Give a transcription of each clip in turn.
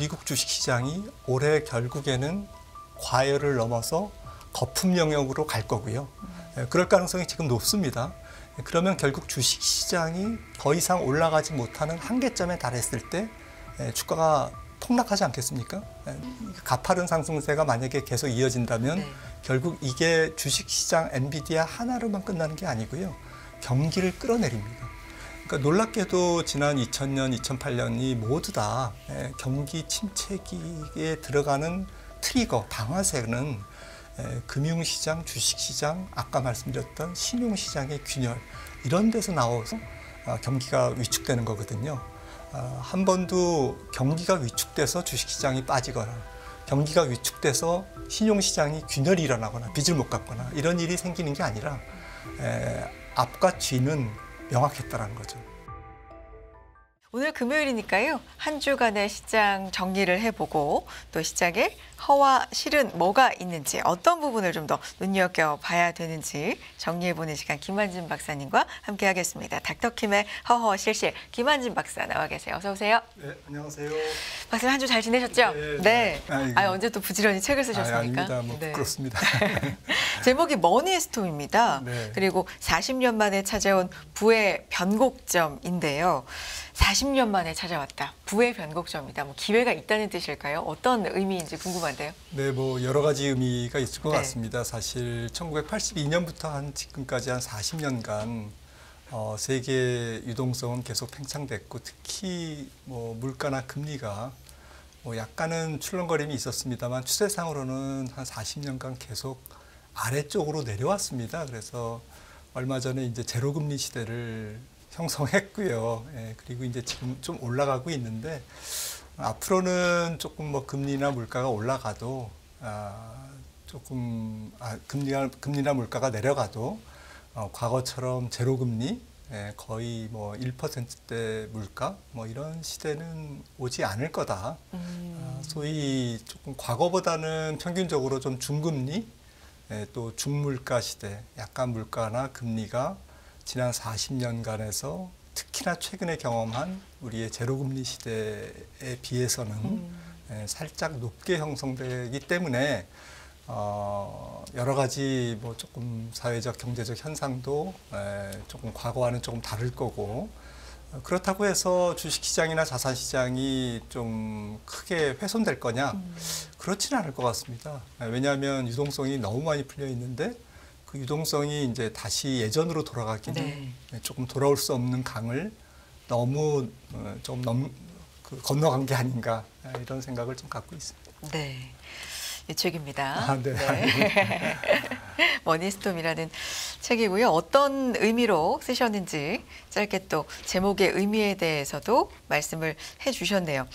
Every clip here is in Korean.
미국 주식시장이 올해 결국에는 과열을 넘어서 거품 영역으로 갈 거고요. 그럴 가능성이 지금 높습니다. 그러면 결국 주식시장이 더 이상 올라가지 못하는 한계점에 달했을 때 주가가 폭락하지 않겠습니까? 가파른 상승세가 만약에 계속 이어진다면 네. 결국 이게 주식시장 엔비디아 하나로만 끝나는 게 아니고요. 경기를 끌어내립니다. 그러니까 놀랍게도 지난 2000년, 2008년이 모두 다 경기 침체기에 들어가는 트리거, 방아쇠는 금융시장, 주식시장, 아까 말씀드렸던 신용시장의 균열 이런 데서 나와서 경기가 위축되는 거거든요. 한 번도 경기가 위축돼서 주식시장이 빠지거나 경기가 위축돼서 신용시장이 균열이 일어나거나 빚을 못 갚거나 이런 일이 생기는 게 아니라 앞과 뒤는 명확했다는 거죠. 오늘 금요일이니까요. 한 주간의 시장 정리를 해보고 또 시장에 허와 실은 뭐가 있는지 어떤 부분을 좀 더 눈여겨봐야 되는지 정리해보는 시간 김환진 박사님과 함께하겠습니다. 닥터킴의 허허 실실 김환진 박사 나와 계세요. 어서 오세요. 네, 안녕하세요. 박사님 한 주 잘 지내셨죠? 네. 언제 또 부지런히 책을 쓰셨습니까? 아닙니다. 뭐 부끄럽습니다. 제목이 머니스톰입니다. 네. 그리고 40년 만에 찾아온 부의 변곡점인데요. 40년 만에 찾아왔다. 부의 변곡점이다. 뭐 기회가 있다는 뜻일까요? 어떤 의미인지 궁금한데요. 네, 뭐 여러 가지 의미가 있을 것 네. 같습니다. 사실 1982년부터 한 지금까지 한 40년간 세계 유동성은 계속 팽창됐고 특히 뭐 물가나 금리가 뭐 약간은 출렁거림이 있었습니다만 추세상으로는 한 40년간 계속 아래쪽으로 내려왔습니다. 그래서 얼마 전에 이제 제로금리 시대를 형성했고요. 그리고 이제 지금 좀 올라가고 있는데 앞으로는 조금 뭐 금리나 물가가 올라가도 금리나 물가가 내려가도 과거처럼 제로금리 거의 뭐 1%대 물가 뭐 이런 시대는 오지 않을 거다. 소위 조금 과거보다는 평균적으로 좀 중금리 또 중물가 시대, 약간 물가나 금리가 지난 40년간에서 특히나 최근에 경험한 우리의 제로금리 시대에 비해서는 살짝 높게 형성되기 때문에 여러 가지 뭐 조금 사회적 경제적 현상도 조금 과거와는 조금 다를 거고 그렇다고 해서 주식시장이나 자산시장이 좀 크게 훼손될 거냐? 그렇지는 않을 것 같습니다. 왜냐하면 유동성이 너무 많이 풀려 있는데 그 유동성이 이제 다시 예전으로 돌아가기는 조금 돌아올 수 없는 강을 너무 건너간 게 아닌가 이런 생각을 좀 갖고 있습니다. 네, 이 책입니다. 네. 머니스톰이라는 책이고요. 어떤 의미로 쓰셨는지 짧게 또 제목의 의미에 대해서도 말씀을 해주셨네요.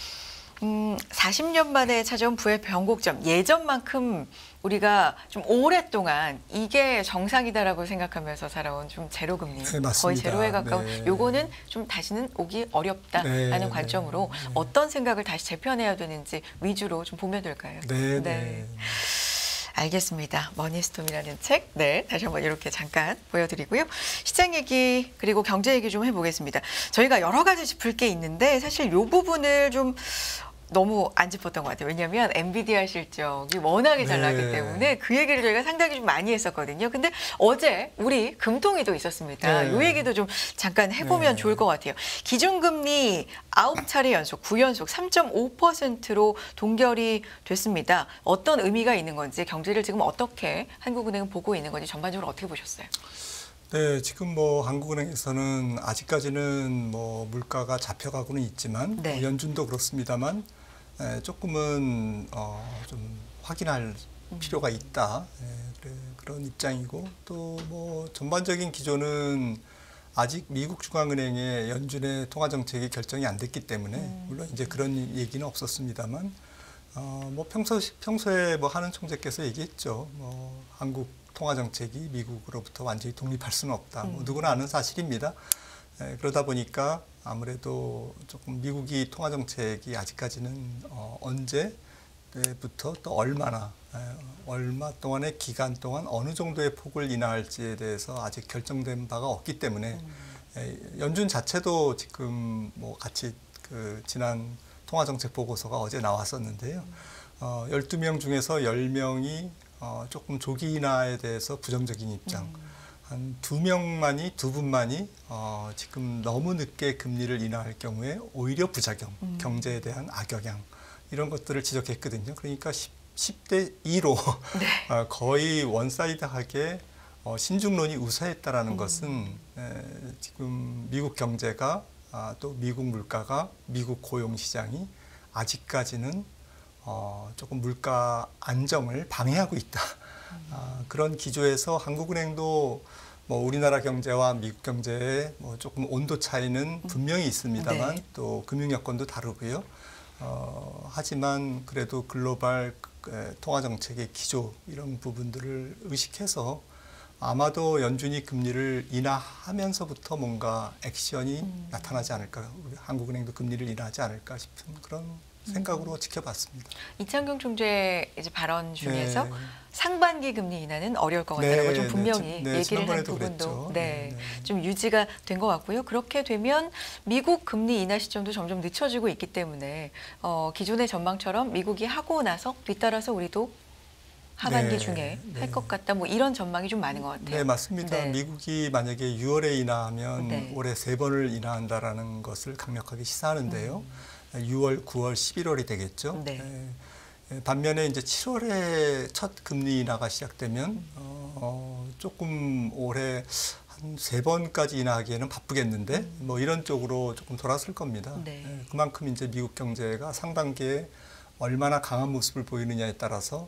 40년 만에 찾아온 부의 변곡점, 예전만큼 우리가 좀 오랫동안 이게 정상이다라고 생각하면서 살아온 좀 제로금리, 네, 맞습니다. 거의 제로에 가까운 네. 요거는 좀 다시는 오기 어렵다라는 관점으로 어떤 생각을 다시 재편해야 되는지 위주로 좀 보면 될까요? 네. 알겠습니다. 머니스톰이라는 책, 다시 한번 이렇게 잠깐 보여드리고요. 시장 얘기 그리고 경제 얘기 좀 해보겠습니다. 저희가 여러 가지 짚을 게 있는데 사실 이 부분을 좀 너무 안 짚었던 것 같아요. 왜냐하면 엔비디아 실적이 워낙에 잘 나기 때문에 그 얘기를 저희가 상당히 좀 많이 했었거든요. 근데 어제 우리 금통위도 있었습니다. 이 얘기도 좀 잠깐 해보면 좋을 것 같아요. 기준금리 9차례 연속, 9연속 3.5%로 동결이 됐습니다. 어떤 의미가 있는 건지 경제를 지금 어떻게 한국은행은 보고 있는 건지 전반적으로 어떻게 보셨어요? 네, 지금 뭐 한국은행에서는 아직까지는 뭐 물가가 잡혀가고는 있지만 뭐 연준도 그렇습니다만 조금은 좀 확인할 필요가 있다. 그런 입장이고 또 뭐 전반적인 기조는 아직 미국 중앙은행의 연준의 통화 정책이 결정이 안 됐기 때문에 물론 이제 그런 얘기는 없었습니다만 뭐 평소에 뭐 하는 총재께서 얘기했죠. 뭐 한국 통화 정책이 미국으로부터 완전히 독립할 수는 없다. 뭐 누구나 아는 사실입니다. 그러다 보니까 아무래도 조금 미국이 통화 정책이 아직까지는 언제부터 또 얼마 동안의 기간 동안 어느 정도의 폭을 인하할지에 대해서 아직 결정된 바가 없기 때문에 연준 자체도 지금 뭐 같이 그 지난 통화정책 보고서가 어제 나왔었는데요. 12명 중에서 10명이 조금 조기 인하에 대해서 부정적인 입장. 한 두 분만이 지금 너무 늦게 금리를 인하할 경우에 오히려 부작용, 경제에 대한 악영향 이런 것들을 지적했거든요. 그러니까 10대 2로 네. 거의 원사이드하게 신중론이 우세했다라는 것은 지금 미국 경제가 또 미국 물가가 미국 고용 시장이 아직까지는 조금 물가 안정을 방해하고 있다. 그런 기조에서 한국은행도 뭐 우리나라 경제와 미국 경제의 뭐 조금 온도 차이는 분명히 있습니다만 네. 또 금융 여건도 다르고요. 하지만 그래도 글로벌 통화 정책의 기조 이런 부분들을 의식해서 아마도 연준이 금리를 인하하면서부터 뭔가 액션이 나타나지 않을까, 우리 한국은행도 금리를 인하하지 않을까 싶은 그런 생각으로 지켜봤습니다. 이창경 총재 이제 발언 중에서 네. 상반기 금리 인하는 어려울 것 같다라고 좀 분명히 네, 얘기를 한 지난번에도 부분도 그랬죠. 네, 좀 유지가 된 것 같고요. 그렇게 되면 미국 금리 인하 시점도 점점 늦춰지고 있기 때문에 기존의 전망처럼 미국이 하고 나서 뒤따라서 우리도 하반기 네, 중에 네. 할 것 같다. 뭐 이런 전망이 좀 많은 것 같아요. 네, 맞습니다. 네. 미국이 만약에 6월에 인하하면 네. 올해 3번을 인하한다라는 것을 강력하게 시사하는데요. 6월, 9월, 11월이 되겠죠. 네. 반면에 이제 7월에 첫 금리 인하가 시작되면 조금 올해 한 3번까지 인하하기에는 바쁘겠는데 뭐 이런 쪽으로 조금 돌아설 겁니다. 네. 그만큼 이제 미국 경제가 상반기에 얼마나 강한 모습을 보이느냐에 따라서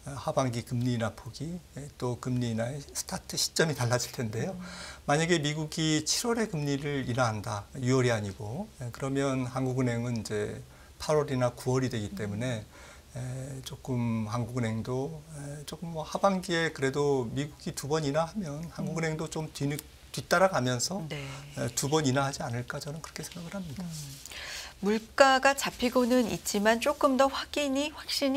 하반기 금리 인하 폭이 또 금리 인하의 스타트 시점이 달라질 텐데요. 만약에 미국이 7월에 금리를 인하한다, 6월이 아니고 그러면 한국은행은 이제 8월이나 9월이 되기 때문에 조금 한국은행도 조금 뭐 하반기에 그래도 미국이 2번 인하하면 한국은행도 좀 뒤따라가면서 네. 2번 인하하지 않을까 저는 그렇게 생각을 합니다. 물가가 잡히고는 있지만 조금 더 확신이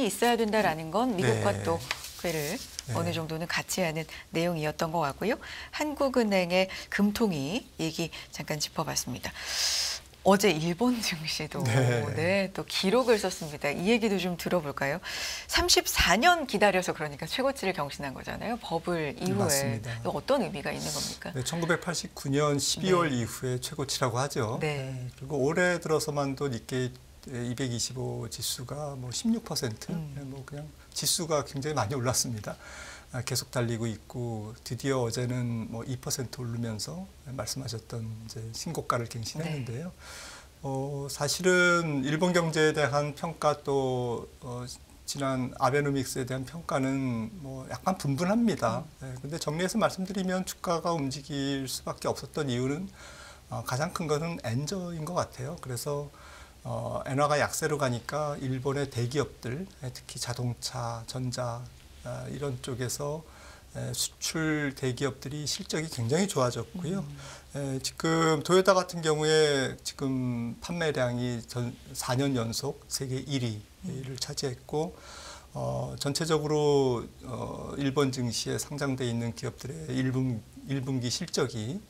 있어야 된다라는 건 미국과 네. 또 궤를 네. 어느 정도는 같이 하는 내용이었던 것 같고요. 한국은행의 금통위 얘기 잠깐 짚어봤습니다. 어제 일본 증시도 네. 또 기록을 썼습니다. 이 얘기도 좀 들어볼까요? 34년 기다려서 그러니까 최고치를 경신한 거잖아요. 버블 이후에. 맞습니다. 어떤 의미가 있는 겁니까? 네, 1989년 12월 네. 이후에 최고치라고 하죠. 네. 그리고 올해 들어서만도 니케이 225 지수가 뭐 16%, 뭐 그냥 지수가 굉장히 많이 올랐습니다. 계속 달리고 있고 드디어 어제는 뭐 2% 오르면서 말씀하셨던 이제 신고가를 갱신했는데요. 사실은 일본 경제에 대한 평가 또 지난 아베노믹스에 대한 평가는 뭐 약간 분분합니다. 근데 정리해서 말씀드리면 주가가 움직일 수밖에 없었던 이유는 가장 큰 것은 엔저인 것 같아요. 그래서 엔화가 약세로 가니까 일본의 대기업들, 특히 자동차, 전자 이런 쪽에서 수출 대기업들이 실적이 굉장히 좋아졌고요. 지금 토요타 같은 경우에 지금 판매량이 4년 연속 세계 1위를 차지했고 전체적으로 일본 증시에 상장돼 있는 기업들의 1분기 실적이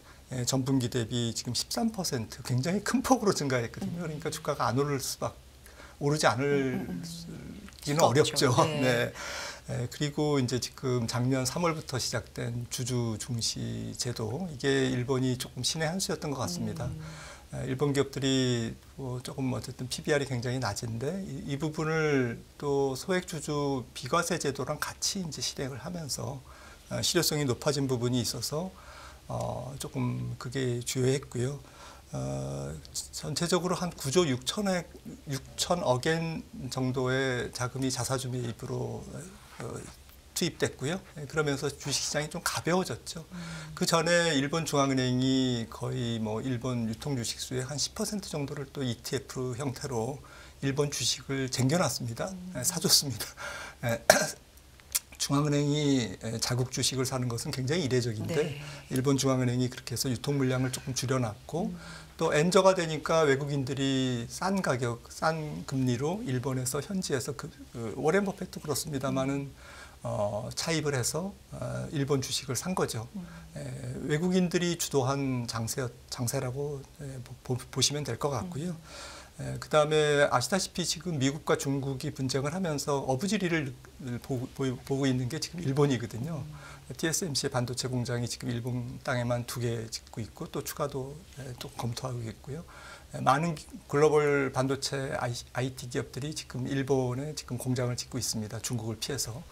전분기 대비 지금 13% 굉장히 큰 폭으로 증가했거든요. 그러니까 주가가 안 오르지 않을기는 어렵죠. 네. 네. 그리고 이제 지금 작년 3월부터 시작된 주주 중시 제도 이게 일본이 조금 신의 한 수였던 것 같습니다. 일본 기업들이 조금 어쨌든 PBR이 굉장히 낮은데 이 부분을 또 소액 주주 비과세 제도랑 같이 이제 실행을 하면서 실효성이 높아진 부분이 있어서 조금 그게 주요했고요. 전체적으로 한 9조 6천억엔 정도의 자금이 자사주 매입으로 투입됐고요. 그러면서 주식시장이 좀 가벼워졌죠. 그 전에 일본 중앙은행이 거의 뭐 일본 유통 주식 수의 한 10% 정도를 또 ETF 형태로 일본 주식을 쟁겨놨습니다. 사줬습니다. 중앙은행이 자국 주식을 사는 것은 굉장히 이례적인데 네. 일본 중앙은행이 그렇게 해서 유통 물량을 조금 줄여놨고 또 엔저가 되니까 외국인들이 싼 가격, 싼 금리로 일본에서 현지에서 워렌 버핏도 그렇습니다만은 차입을 해서 일본 주식을 산 거죠. 외국인들이 주도한 장세라고 보시면 될 것 같고요. 그다음에 아시다시피 지금 미국과 중국이 분쟁을 하면서 어부지리를 보고 있는 게 지금 일본이거든요. TSMC의 반도체 공장이 지금 일본 땅에만 2개 짓고 있고 또 추가도 또 검토하고 있고요. 많은 글로벌 반도체 IT 기업들이 지금 일본에 지금 공장을 짓고 있습니다. 중국을 피해서.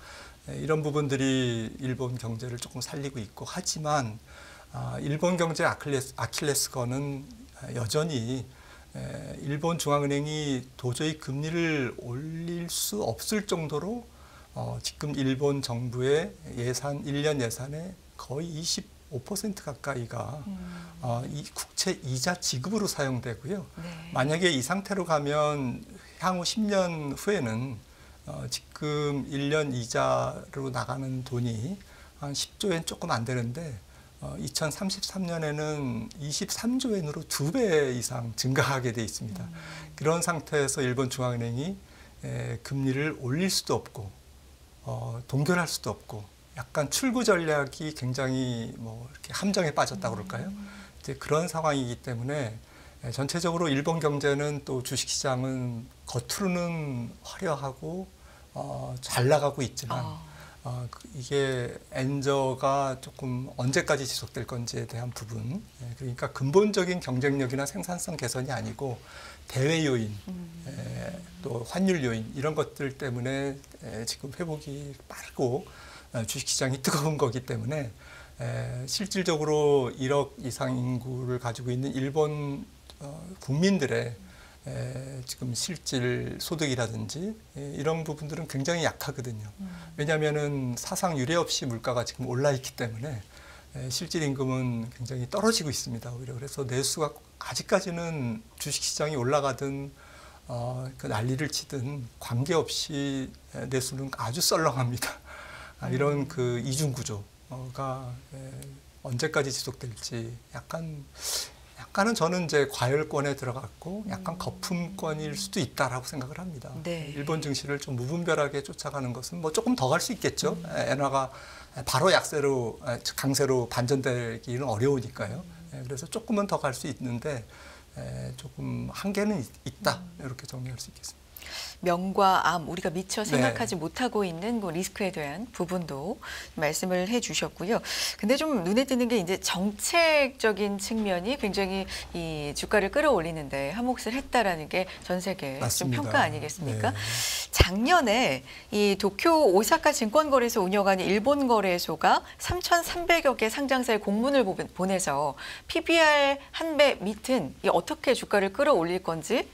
이런 부분들이 일본 경제를 조금 살리고 있고 하지만 일본 경제 아킬레스건은 여전히 일본 중앙은행이 도저히 금리를 올릴 수 없을 정도로 지금 일본 정부의 예산 1년 예산의 거의 25% 가까이가 이 국채 이자 지급으로 사용되고요. 네. 만약에 이 상태로 가면 향후 10년 후에는 지금 1년 이자로 나가는 돈이 한 10조엔 조금 안 되는데 2033년에는 23조 엔으로 2배 이상 증가하게 돼 있습니다. 그런 상태에서 일본 중앙은행이 금리를 올릴 수도 없고 동결할 수도 없고 약간 출구 전략이 굉장히 뭐 이렇게 함정에 빠졌다고 그럴까요? 이제 그런 상황이기 때문에 전체적으로 일본 경제는 또 주식시장은 겉으로는 화려하고 잘 나가고 있지만 이게 엔저가 조금 언제까지 지속될 건지에 대한 부분, 그러니까 근본적인 경쟁력이나 생산성 개선이 아니고 대외 요인, 또 환율 요인 이런 것들 때문에 지금 회복이 빠르고 주식시장이 뜨거운 거기 때문에 실질적으로 1억 이상 인구를 가지고 있는 일본 국민들의 지금 실질 소득이라든지 이런 부분들은 굉장히 약하거든요. 왜냐하면은 사상 유례 없이 물가가 지금 올라 있기 때문에 실질 임금은 굉장히 떨어지고 있습니다. 오히려 그래서 내수가 아직까지는 주식시장이 올라가든 그 난리를 치든 관계없이 내수는 아주 썰렁합니다. 이런 그 이중 구조가 언제까지 지속될지 약간은 저는 이제 과열권에 들어갔고 약간 거품권일 수도 있다라고 생각을 합니다. 네. 일본 증시를 좀 무분별하게 쫓아가는 것은 뭐 조금 더 갈 수 있겠죠. 엔화가 바로 약세로 강세로 반전되기는 어려우니까요. 그래서 조금은 더 갈 수 있는데 조금 한계는 있다 이렇게 정리할 수 있겠습니다. 명과 암, 우리가 미처 생각하지 못하고 있는 그 리스크에 대한 부분도 말씀을 해주셨고요. 근데 좀 눈에 띄는 게 이제 정책적인 측면이 굉장히 이 주가를 끌어올리는데 한 몫을 했다라는 게 전 세계 좀 평가 아니겠습니까? 네. 작년에 이 도쿄 오사카 증권거래소 운영하는 일본 거래소가 3,300여 개 상장사의 공문을 보내서 PBR 한 배 밑은 어떻게 주가를 끌어올릴 건지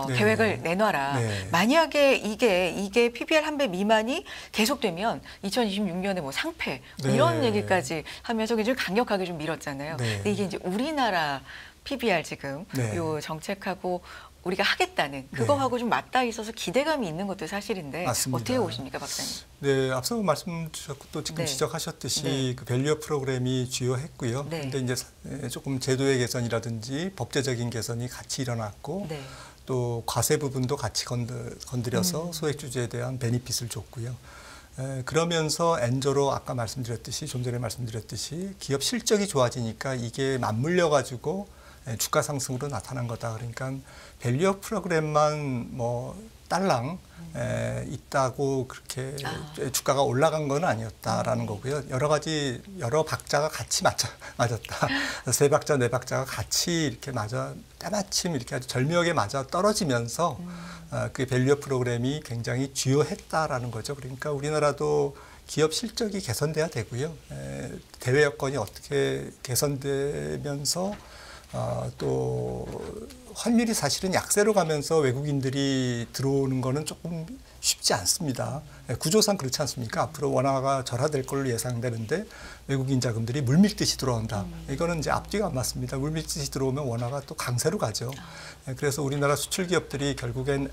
네. 계획을 내놔라. 네. 만약에 이게 PBR 한 배 미만이 계속되면 2026년에 뭐 상패 네. 이런 얘기까지 하면서 굉장히 강력하게 좀 밀었잖아요. 네. 근데 이게 이제 우리나라 PBR 지금 네. 요 정책하고 우리가 하겠다는 그거하고 좀 맞닿아 있어서 기대감이 있는 것도 사실인데 맞습니다. 어떻게 보십니까, 박사님? 네, 앞서 말씀 주셨고 또 지금 지적하셨듯이 그 밸류업 프로그램이 주요했고요. 그런데 이제 조금 제도의 개선이라든지 법제적인 개선이 같이 일어났고 또 과세 부분도 같이 건드려서 소액주주에 대한 베니핏을 줬고요. 그러면서 엔저로 아까 말씀드렸듯이 좀 전에 말씀드렸듯이 기업 실적이 좋아지니까 이게 맞물려 가지고 주가 상승으로 나타난 거다. 그러니까 밸류업 프로그램만 뭐 딸랑 있다고 그렇게 주가가 올라간 건 아니었다라는 거고요. 여러 박자가 같이 맞았다. 세 박자, 네 박자가 같이 이렇게 때마침 이렇게 아주 절묘하게 맞아 떨어지면서 그 밸류업 프로그램이 굉장히 주요했다라는 거죠. 그러니까 우리나라도 기업 실적이 개선돼야 되고요. 대외 여건이 어떻게 개선되면서 또 환율이 사실은 약세로 가면서 외국인들이 들어오는 거는 조금 쉽지 않습니다. 구조상 그렇지 않습니까? 앞으로 원화가 절하될 걸로 예상되는데 외국인 자금들이 물밀듯이 들어온다. 이거는 이제 앞뒤가 안 맞습니다. 물밀듯이 들어오면 원화가 또 강세로 가죠. 그래서 우리나라 수출 기업들이 결국엔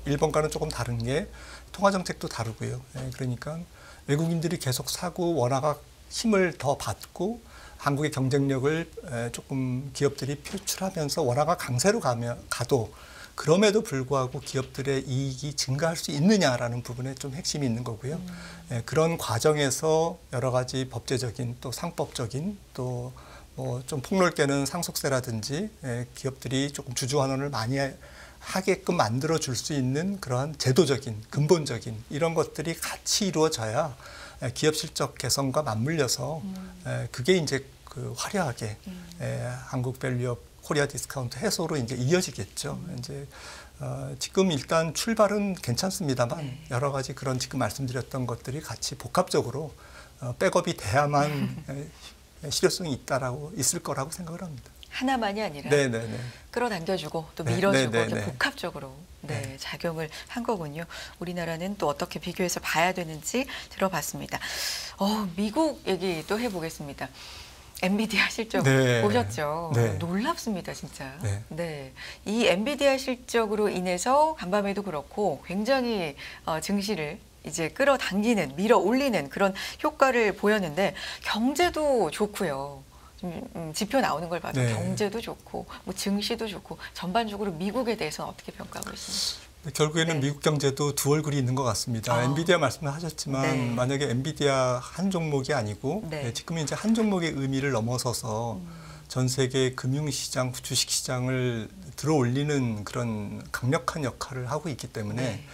일본과는 조금 다른 게 통화 정책도 다르고요. 그러니까 외국인들이 계속 사고 원화가 힘을 더 받고 한국의 경쟁력을 조금 기업들이 표출하면서 원화가 강세로 가도 그럼에도 불구하고 기업들의 이익이 증가할 수 있느냐라는 부분에 좀 핵심이 있는 거고요. 그런 과정에서 여러 가지 법제적인 또 상법적인 또 좀 폭넓게는 상속세라든지 기업들이 조금 주주 환원을 많이 하게끔 만들어 줄 수 있는 그러한 제도적인 근본적인 이런 것들이 같이 이루어져야 기업 실적 개선과 맞물려서 그게 이제 그 화려하게 한국 밸류업 코리아 디스카운트 해소로 이제 이어지겠죠. 이제 지금 일단 출발은 괜찮습니다만 여러 가지 그런 지금 말씀드렸던 것들이 같이 복합적으로 백업이 돼야만 실효성이 있을 거라고 생각을 합니다. 하나만이 아니라 네네네. 끌어당겨주고 또 밀어주고 네네네. 복합적으로 작용을 한 거군요. 우리나라는 또 어떻게 비교해서 봐야 되는지 들어봤습니다. 미국 얘기 또 해보겠습니다. 엔비디아 실적 보셨죠? 놀랍습니다, 진짜. 네. 이 엔비디아 실적으로 인해서 간밤에도 그렇고 굉장히 증시를 이제 끌어당기는, 밀어 올리는 그런 효과를 보였는데 경제도 좋고요. 지표 나오는 걸 봐도 경제도 좋고 뭐 증시도 좋고 전반적으로 미국에 대해서는 어떻게 평가하고 있습니까? 결국에는 미국 경제도 두 얼굴이 있는 것 같습니다. 엔비디아 말씀을 하셨지만 만약에 엔비디아 한 종목이 아니고 지금 이제 한 종목의 의미를 넘어서서 전 세계 금융시장, 주식시장을 들어올리는 그런 강력한 역할을 하고 있기 때문에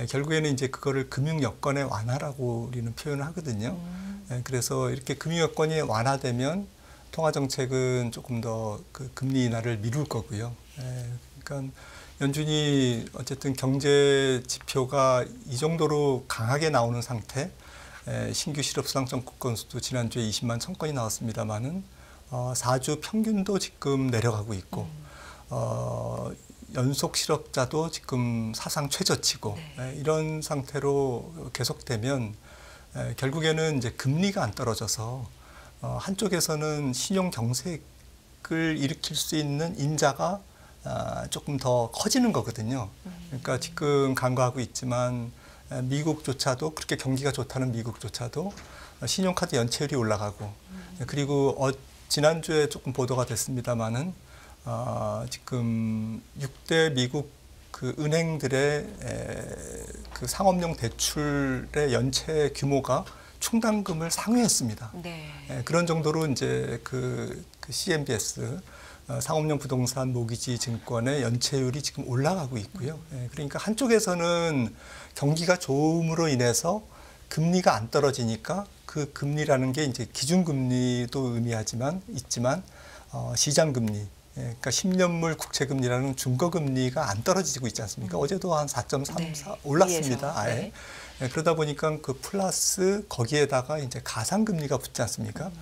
결국에는 이제 그거를 금융 여건의 완화라고 우리는 표현을 하거든요. 그래서 이렇게 금융 여건이 완화되면 통화 정책은 조금 더 그 금리 인하를 미룰 거고요. 그러니까 연준이 어쨌든 경제 지표가 이 정도로 강하게 나오는 상태, 신규 실업 수당청구 건수도 지난주에 20만 1000건이 나왔습니다만은 4주 평균도 지금 내려가고 있고 연속 실업자도 지금 사상 최저치고 이런 상태로 계속되면 결국에는 이제 금리가 안 떨어져서 한쪽에서는 신용 경색을 일으킬 수 있는 인자가 조금 더 커지는 거거든요. 그러니까 지금 간과하고 있지만 미국조차도 그렇게 경기가 좋다는 미국조차도 신용카드 연체율이 올라가고 그리고 지난주에 조금 보도가 됐습니다마는 지금 6대 미국 그 은행들의 그 상업용 대출의 연체 규모가 충당금을 상회했습니다. 그런 정도로 이제 그 CMBS 상업용 부동산 모기지 증권의 연체율이 지금 올라가고 있고요. 그러니까 한쪽에서는 경기가 좋음으로 인해서 금리가 안 떨어지니까 그 금리라는 게 이제 기준금리도 있지만 시장금리, 그러니까 10년물 국채금리라는 중거금리가 안 떨어지고 있지 않습니까? 어제도 한 4.34 올랐습니다. 아예. 그러다 보니까 그 플러스 거기에다가 이제 가상금리가 붙지 않습니까?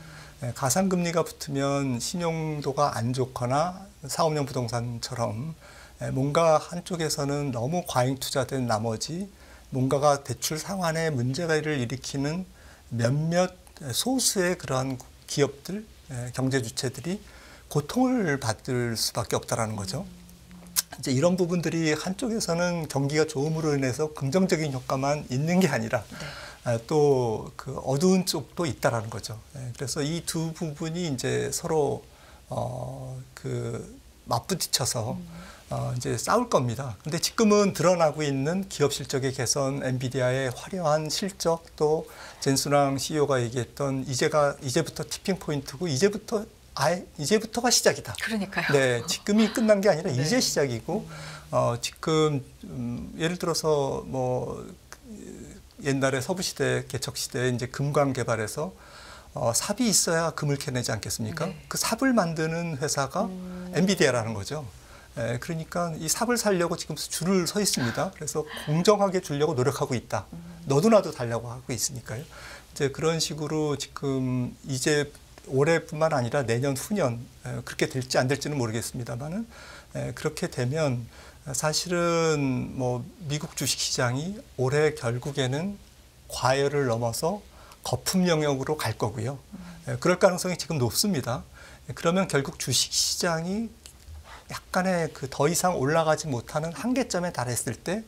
가상금리가 붙으면 신용도가 안 좋거나 사업용 부동산처럼 뭔가 한쪽에서는 너무 과잉 투자된 나머지 뭔가가 대출 상환에 문제를 일으키는 몇몇 소수의 그러한 기업들, 경제 주체들이 고통을 받을 수밖에 없다라는 거죠. 이제 이런 부분들이 한쪽에서는 경기가 좋음으로 인해서 긍정적인 효과만 있는 게 아니라 또 그 어두운 쪽도 있다라는 거죠. 그래서 이 두 부분이 이제 서로 그 맞부딪혀서 이제 싸울 겁니다. 근데 지금은 드러나고 있는 기업 실적의 개선, 엔비디아의 화려한 실적, 또 젠순왕 CEO가 얘기했던 이제부터 티핑 포인트고 이제부터가 시작이다. 그러니까요. 네, 지금이 끝난 게 아니라 이제 시작이고 지금 예를 들어서 뭐 옛날에 서부시대, 개척시대에 이제 금광 개발해서 삽이 있어야 금을 캐내지 않겠습니까? 그 삽을 만드는 회사가 엔비디아라는 거죠. 그러니까 이 삽을 살려고 지금 줄을 서 있습니다. 그래서 공정하게 주려고 노력하고 있다. 너도 나도 달라고 하고 있으니까요. 이제 그런 식으로 지금 이제 올해뿐만 아니라 내년, 후년 그렇게 될지 안 될지는 모르겠습니다만은 그렇게 되면 사실은 뭐 미국 주식시장이 올해 결국에는 과열을 넘어서 거품 영역으로 갈 거고요. 그럴 가능성이 지금 높습니다. 그러면 결국 주식시장이 약간의 그 더 이상 올라가지 못하는 한계점에 달했을 때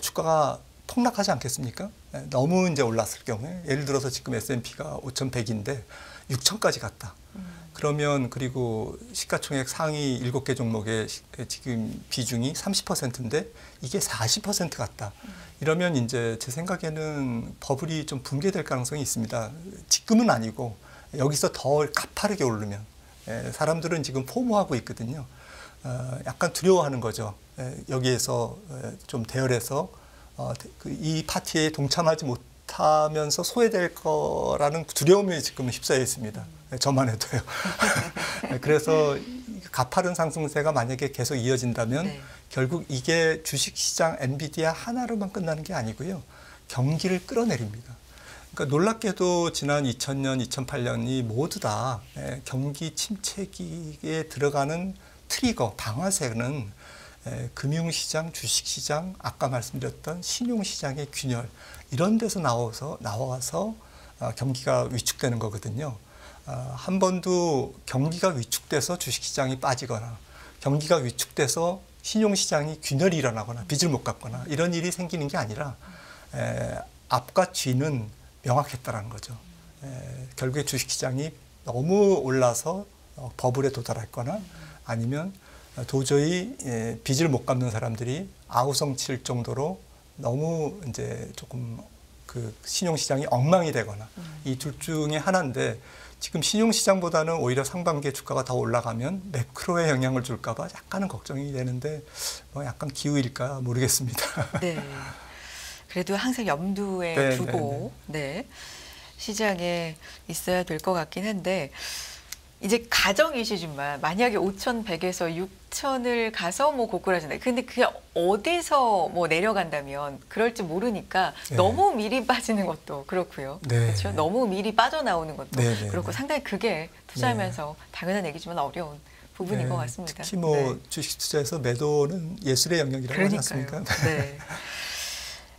주가가 폭락하지 않겠습니까? 너무 이제 올랐을 경우에 예를 들어서 지금 S&P가 5,100인데 6,000까지 갔다. 그러면 그리고 시가총액 상위 7개 종목의 지금 비중이 30%인데 이게 40% 갔다. 이러면 이제 제 생각에는 버블이 좀 붕괴될 가능성이 있습니다. 지금은 아니고 여기서 더 가파르게 오르면 사람들은 지금 포모하고 있거든요. 약간 두려워하는 거죠. 여기에서 좀 대열해서 이 파티에 동참하지 못하면서 소외될 거라는 두려움이 지금 휩싸여 있습니다. 저만 해도요. 그래서 가파른 상승세가 만약에 계속 이어진다면 네. 결국 이게 주식시장 엔비디아 하나로만 끝나는 게 아니고요. 경기를 끌어내립니다. 그러니까 놀랍게도 지난 2000년, 2008년이 모두 다 경기 침체기에 들어가는 트리거, 방아쇠는 금융시장, 주식시장, 아까 말씀드렸던 신용시장의 균열 이런 데서 나와서 경기가 위축되는 거거든요. 한 번도 경기가 위축돼서 주식시장이 빠지거나 경기가 위축돼서 신용시장이 균열이 일어나거나 빚을 못 갚거나 이런 일이 생기는 게 아니라 앞과 뒤는 명확했다는 거죠. 결국에 주식시장이 너무 올라서 버블에 도달했거나 아니면 도저히 빚을 못 갚는 사람들이 아우성칠 정도로 너무 이제 조금 그 신용시장이 엉망이 되거나 이 둘 중에 하나인데 지금 신용시장보다는 오히려 상반기에 주가가 더 올라가면 매크로에 영향을 줄까 봐 약간은 걱정이 되는데 약간 기우일까 모르겠습니다. 네. 그래도 항상 염두에 네, 두고 네, 시장에 있어야 될 것 같긴 한데 이제 가정이시지만 만약에 5,100에서 6,000을 가서 뭐 고꾸라진다. 근데 그게 어디서 뭐 내려간다면 그럴지 모르니까 네. 너무 미리 빠지는 것도 그렇고요. 네. 그렇죠. 너무 미리 빠져나오는 것도 네, 그렇고 상당히 그게 투자하면서 당연한 얘기지만 어려운 부분인 것 같습니다. 특히 뭐 주식 투자에서 매도는 예술의 영역이라고 하지 않습니까? 네.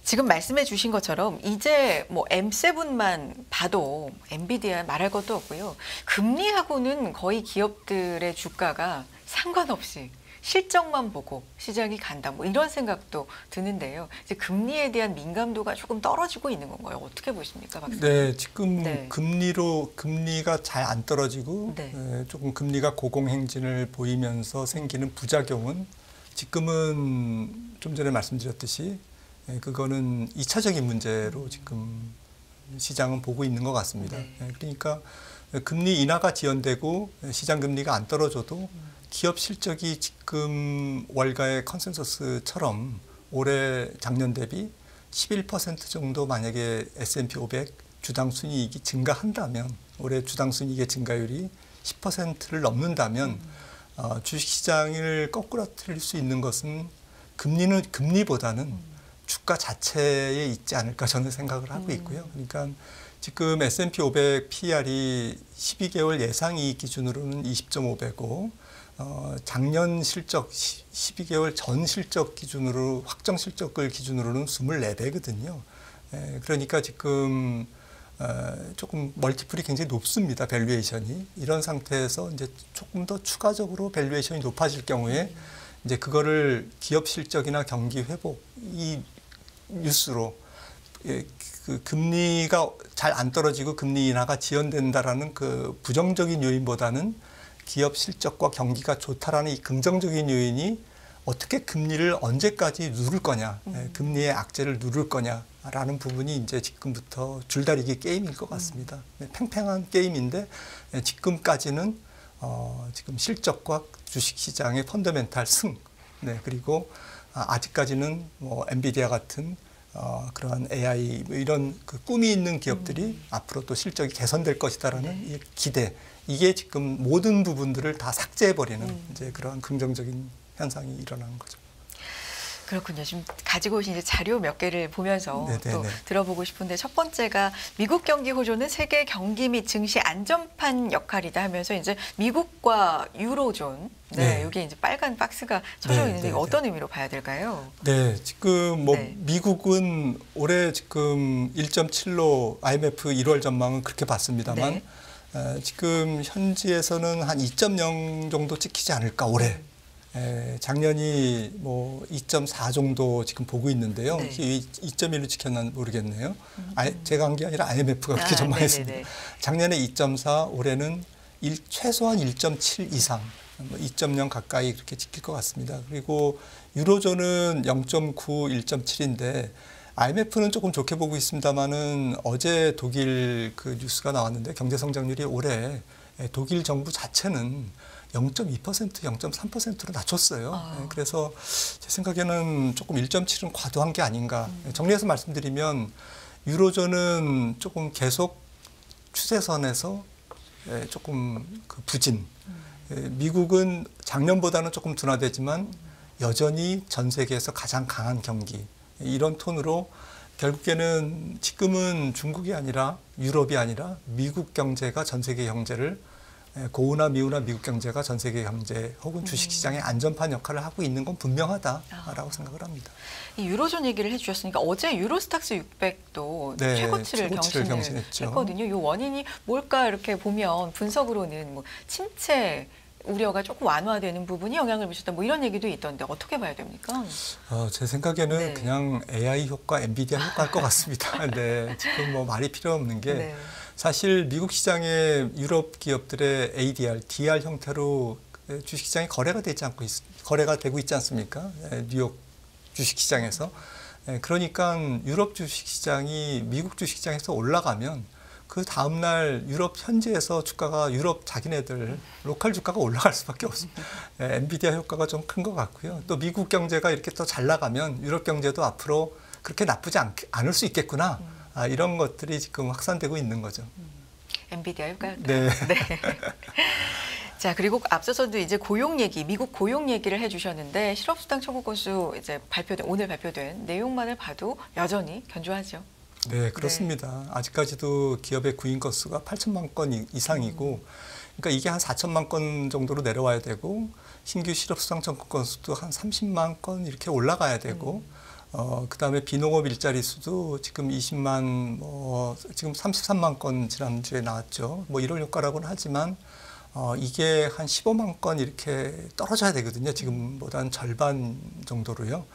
지금 말씀해 주신 것처럼 이제 뭐 M7만 봐도 엔비디아 말할 것도 없고요. 금리하고는 거의 기업들의 주가가 상관없이 실적만 보고 시장이 간다. 뭐 이런 생각도 드는데요. 이제 금리에 대한 민감도가 조금 떨어지고 있는 건가요? 어떻게 보십니까, 박사님? 네, 지금 네. 금리가 잘 안 떨어지고 네. 조금 금리가 고공행진을 보이면서 생기는 부작용은 지금은 좀 전에 말씀드렸듯이 그거는 2차적인 문제로 지금 시장은 보고 있는 것 같습니다. 네. 그러니까 금리 인하가 지연되고 시장 금리가 안 떨어져도 기업 실적이 지금 월가의 컨센서스처럼 올해 작년 대비 11% 정도 만약에 S&P 500 주당 순이익이 증가한다면 올해 주당 순이익의 증가율이 10%를 넘는다면 주식시장을 거꾸로뜨릴 수 있는 것은 금리보다는 주가 자체에 있지 않을까 저는 생각을 하고 있고요. 그러니까 지금 S&P 500 PR이 12개월 예상이익 기준으로는 20.5배고 작년 실적 12개월 전 실적 기준으로 확정 실적을 기준으로는 24배거든요. 그러니까 지금 조금 멀티플이 굉장히 높습니다. 밸류에이션이. 이런 상태에서 이제 조금 더 추가적으로 밸류에이션이 높아질 경우에 이제 그거를 기업 실적이나 경기 회복 이 뉴스로 그 금리가 잘 안 떨어지고 금리 인하가 지연된다라는 그 부정적인 요인보다는 기업 실적과 경기가 좋다라는 이 긍정적인 요인이 어떻게 금리를 언제까지 누를 거냐, 금리의 악재를 누를 거냐라는 부분이 이제 지금부터 줄다리기 게임일 것 같습니다. 팽팽한 게임인데 지금까지는 지금 실적과 주식시장의 펀더멘탈 승, 그리고 아직까지는 뭐 엔비디아 같은 그러한 AI 이런 그 꿈이 있는 기업들이 앞으로 또 실적이 개선될 것이다라는 이 기대, 이게 지금 모든 부분들을 다 삭제해버리는 이제 그러한 긍정적인 현상이 일어나는 거죠. 그렇군요. 지금 가지고 오신 이제 자료 몇 개를 보면서 네네네. 또 들어보고 싶은데 첫 번째가 미국 경기 호조는 세계 경기 및 증시 안전판 역할이다 하면서 이제 미국과 유로존, 네. 여기 이제 빨간 박스가 쳐져 네, 있는데 네, 어떤 의미로 봐야 될까요? 네, 지금 뭐 네. 미국은 올해 지금 1.7로 IMF 1월 전망은 그렇게 봤습니다만 네. 지금 현지에서는 한 2.0 정도 찍히지 않을까 올해. 작년이 뭐 2.4 정도 지금 보고 있는데요. 네. 2.1로 찍혔나 모르겠네요. 제가 한 게 아니라 IMF가 그렇게 전망했습니다. 네네네. 작년에 2.4, 올해는 최소한 1.7 이상, 2.0 가까이 그렇게 찍힐 것 같습니다. 그리고 유로존은 0.9, 1.7인데 IMF는 조금 좋게 보고 있습니다만은 어제 독일 그 뉴스가 나왔는데 경제 성장률이 올해 독일 정부 자체는 0.2%, 0.3%로 낮췄어요. 그래서 제 생각에는 조금 1.7은 과도한 게 아닌가. 정리해서 말씀드리면 유로존은 조금 계속 추세선에서 조금 그 부진. 미국은 작년보다는 조금 둔화되지만 여전히 전 세계에서 가장 강한 경기. 이런 톤으로 결국에는 지금은 중국이 아니라 유럽이 아니라 미국 경제가 전 세계 경제를 고우나 미우나 미국 경제가 전 세계 경제 혹은 주식시장의 안전판 역할을 하고 있는 건 분명하다라고 생각을 합니다. 이 유로존 얘기를 해주셨으니까 어제 유로스탁스 600도 네, 최고치를 경신했거든요. 이 원인이 뭘까 이렇게 보면 분석으로는 뭐 침체 우려가 조금 완화되는 부분이 영향을 미쳤다 뭐 이런 얘기도 있던데 어떻게 봐야 됩니까? 제 생각에는 그냥 AI 효과, 엔비디아 효과일 것 같습니다. 네, 지금 뭐 말이 필요 없는 게 사실 미국 시장의 유럽 기업들의 ADR, DR 형태로 주식시장이 거래가 되고 있지 않습니까? 뉴욕 주식시장에서. 그러니까 유럽 주식시장이 미국 주식시장에서 올라가면 그 다음날 유럽 현지에서 주가가 유럽 자기네들 로컬 주가가 올라갈 수밖에 없습니다. 엔비디아 효과가 좀 큰 것 같고요. 또 미국 경제가 이렇게 또 잘 나가면 유럽 경제도 앞으로 그렇게 나쁘지 않을 수 있겠구나. 이런 것들이 지금 확산되고 있는 거죠. 엔비디아 효과일까요? 네. 자, 그리고 앞서서도 이제 고용 얘기, 미국 고용 얘기를 해주셨는데 실업수당 청구 건수 이제 오늘 발표된 내용만을 봐도 여전히 견조하죠. 네, 그렇습니다. 아직까지도 기업의 구인 건수가 8천만 건 이상이고, 그러니까 이게 한 4천만 건 정도로 내려와야 되고, 신규 실업수당 청구 건수도 한 30만 건 이렇게 올라가야 되고, 그다음에 비농업 일자리 수도 지금 20만, 지금 33만 건 지난주에 나왔죠. 뭐 이런 효과라고는 하지만, 이게 한 15만 건 이렇게 떨어져야 되거든요. 지금보다는 절반 정도로요.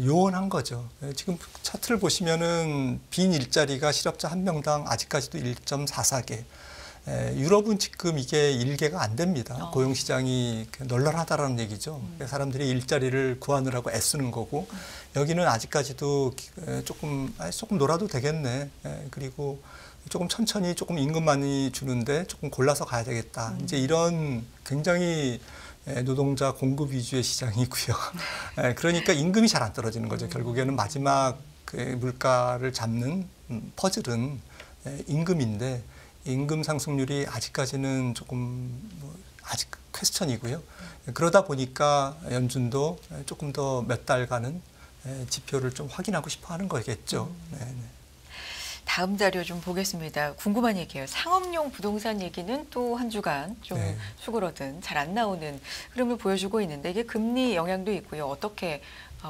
요원한 거죠. 지금 차트를 보시면은 빈 일자리가 실업자 한 명당 아직까지도 1.44개. 유럽은 지금 이게 1개가 안 됩니다. 고용시장이 널널하다라는 얘기죠. 사람들이 일자리를 구하느라고 애쓰는 거고 여기는 아직까지도 조금 놀아도 되겠네. 그리고 조금 천천히 조금 임금 많이 주는데 조금 골라서 가야 되겠다. 이제 이런 굉장히 노동자 공급 위주의 시장이고요. 그러니까 임금이 잘 안 떨어지는 거죠. 결국에는 마지막 물가를 잡는 퍼즐은 임금인데 임금 상승률이 아직까지는 조금 아직 퀘스천이고요. 그러다 보니까 연준도 조금 더 몇 달간은 지표를 좀 확인하고 싶어 하는 거겠죠. 다음 자료 좀 보겠습니다. 궁금한 얘기예요. 상업용 부동산 얘기는 또 한 주간 좀 수그러든 잘 안 나오는 흐름을 보여주고 있는데 이게 금리 영향도 있고요. 어떻게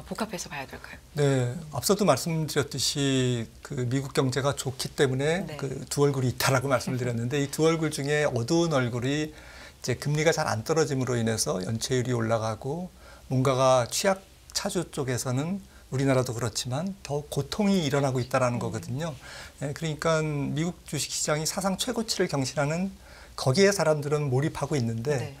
복합해서 봐야 될까요? 네, 앞서도 말씀드렸듯이 그 미국 경제가 좋기 때문에 그 두 얼굴이 있다라고 말씀을 드렸는데 이 두 얼굴 중에 어두운 얼굴이 이제 금리가 잘 안 떨어짐으로 인해서 연체율이 올라가고 뭔가가 취약 차주 쪽에서는 우리나라도 그렇지만 더 고통이 일어나고 있다는 거거든요. 그러니까 미국 주식시장이 사상 최고치를 경신하는 거기에 사람들은 몰입하고 있는데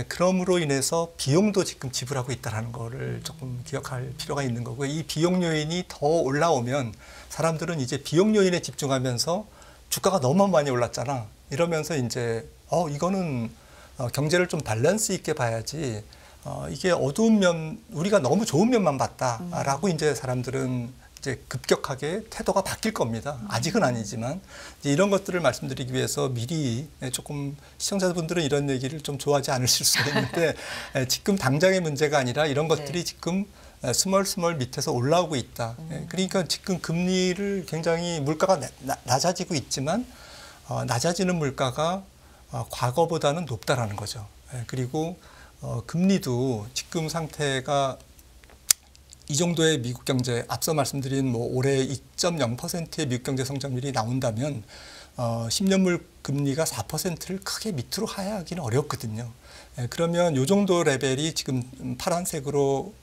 그럼으로 인해서 비용도 지금 지불하고 있다는 거를 조금 기억할 필요가 있는 거고요. 이 비용 요인이 더 올라오면 사람들은 이제 비용 요인에 집중하면서 주가가 너무 많이 올랐잖아. 이러면서 이제 이거는 경제를 좀 밸런스 있게 봐야지 이게 어두운 면, 우리가 너무 좋은 면만 봤다라고 이제 사람들은 이제 급격하게 태도가 바뀔 겁니다. 아직은 아니지만 이제 이런 것들을 말씀드리기 위해서 미리 조금 시청자분들은 이런 얘기를 좀 좋아하지 않으실 수도 있는데 지금 당장의 문제가 아니라 이런 것들이 지금 스멀스멀 밑에서 올라오고 있다. 그러니까 지금 금리를 굉장히 물가가 낮아지고 있지만 낮아지는 물가가 과거보다는 높다라는 거죠. 그리고 금리도 지금 상태가 이 정도의 미국 경제, 앞서 말씀드린 뭐 올해 2.0%의 미국 경제 성장률이 나온다면 10년물 금리가 4%를 크게 밑으로 하향하기는 어렵거든요. 그러면 이 정도 레벨이 지금 파란색으로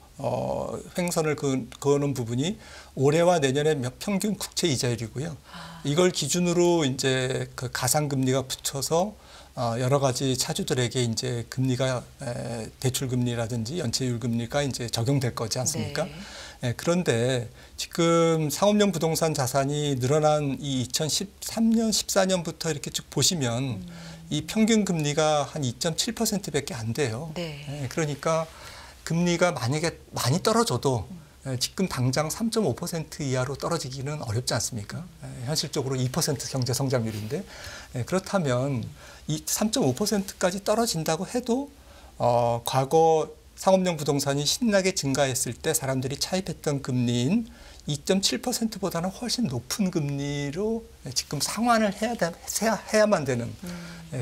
횡선을 그어놓은 부분이 올해와 내년의 평균 국채 이자율이고요. 이걸 기준으로 이제 그 가상금리가 붙여서 여러 가지 차주들에게 이제 금리가 대출 금리라든지 연체율 금리가 이제 적용될 거지 않습니까? 그런데 지금 상업용 부동산 자산이 늘어난 이 2013년, 14년부터 이렇게 쭉 보시면 이 평균 금리가 한 2.7%밖에 안 돼요. 네. 예, 그러니까 금리가 만약에 많이 떨어져도 지금 당장 3.5% 이하로 떨어지기는 어렵지 않습니까? 현실적으로 2% 경제 성장률인데 그렇다면 이 3.5%까지 떨어진다고 해도 과거 상업용 부동산이 신나게 증가했을 때 사람들이 차입했던 금리인 2.7%보다는 훨씬 높은 금리로 지금 상환을 해야만 되는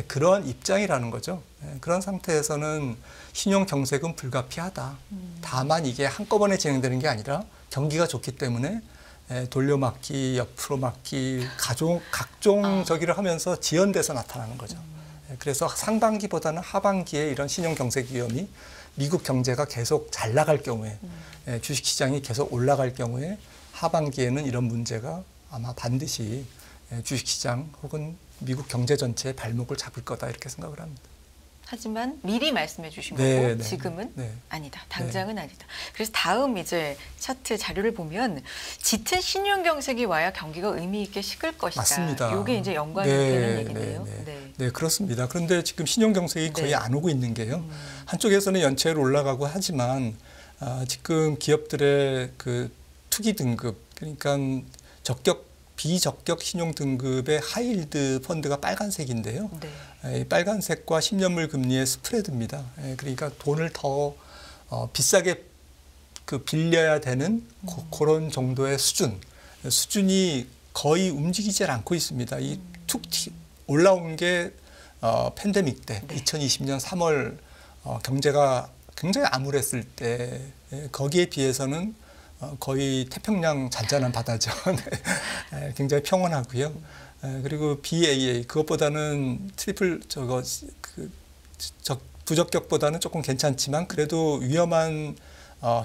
그런 입장이라는 거죠. 그런 상태에서는 신용 정책은 불가피하다. 다만 이게 한꺼번에 진행되는 게 아니라 경기가 좋기 때문에 돌려막기, 옆으로 막기, 각종 저기를 하면서 지연돼서 나타나는 거죠. 그래서 상반기보다는 하반기에 이런 신용 경색 위험이 미국 경제가 계속 잘 나갈 경우에 주식시장이 계속 올라갈 경우에 하반기에는 이런 문제가 아마 반드시 주식시장 혹은 미국 경제 전체의 발목을 잡을 거다 이렇게 생각을 합니다. 하지만 미리 말씀해 주신 네, 거고 네, 지금은 네. 아니다. 당장은 아니다. 그래서 다음 이제 차트 자료를 보면 짙은 신용 경색이 와야 경기가 의미 있게 식을 것이다. 맞습니다. 이게 이제 연관이 되는 얘기네요. 네, 그렇습니다. 그런데 지금 신용 경색이 거의 네. 안 오고 있는 게요. 한쪽에서는 연체율 올라가고 하지만 지금 기업들의 그 투기 등급 그러니까 비적격 신용 등급의 하이힐드 펀드가 빨간색인데요. 네. 빨간색과 10년물 금리의 스프레드입니다. 그러니까 돈을 더 비싸게 빌려야 되는 그런 정도의 수준이 거의 움직이질 않고 있습니다. 이 툭 올라온 게 팬데믹 때 네. 2020년 3월 경제가 굉장히 암울했을 때 거기에 비해서는 거의 태평양 잔잔한 바다죠. 네. 굉장히 평온하고요. 그리고 BAA 그것보다는 부적격보다는 조금 괜찮지만 그래도 위험한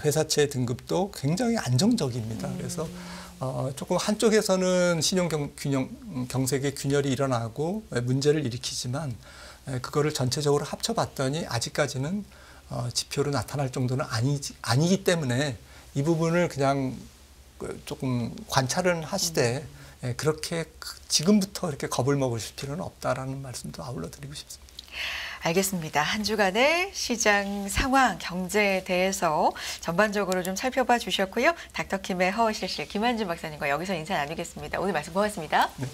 회사채 등급도 굉장히 안정적입니다. 그래서 조금 한쪽에서는 신용 경색의 균열이 일어나고 문제를 일으키지만 그거를 전체적으로 합쳐봤더니 아직까지는 지표로 나타날 정도는 아니기 때문에 이 부분을 그냥 조금 관찰은 하시되 그렇게 지금부터 이렇게 겁을 먹으실 필요는 없다라는 말씀도 아울러 드리고 싶습니다. 알겠습니다. 한 주간의 시장 상황, 경제에 대해서 전반적으로 좀 살펴봐 주셨고요. 닥터킴의 허허실실 김한준 박사님과 여기서 인사 나누겠습니다. 오늘 말씀 고맙습니다. 네.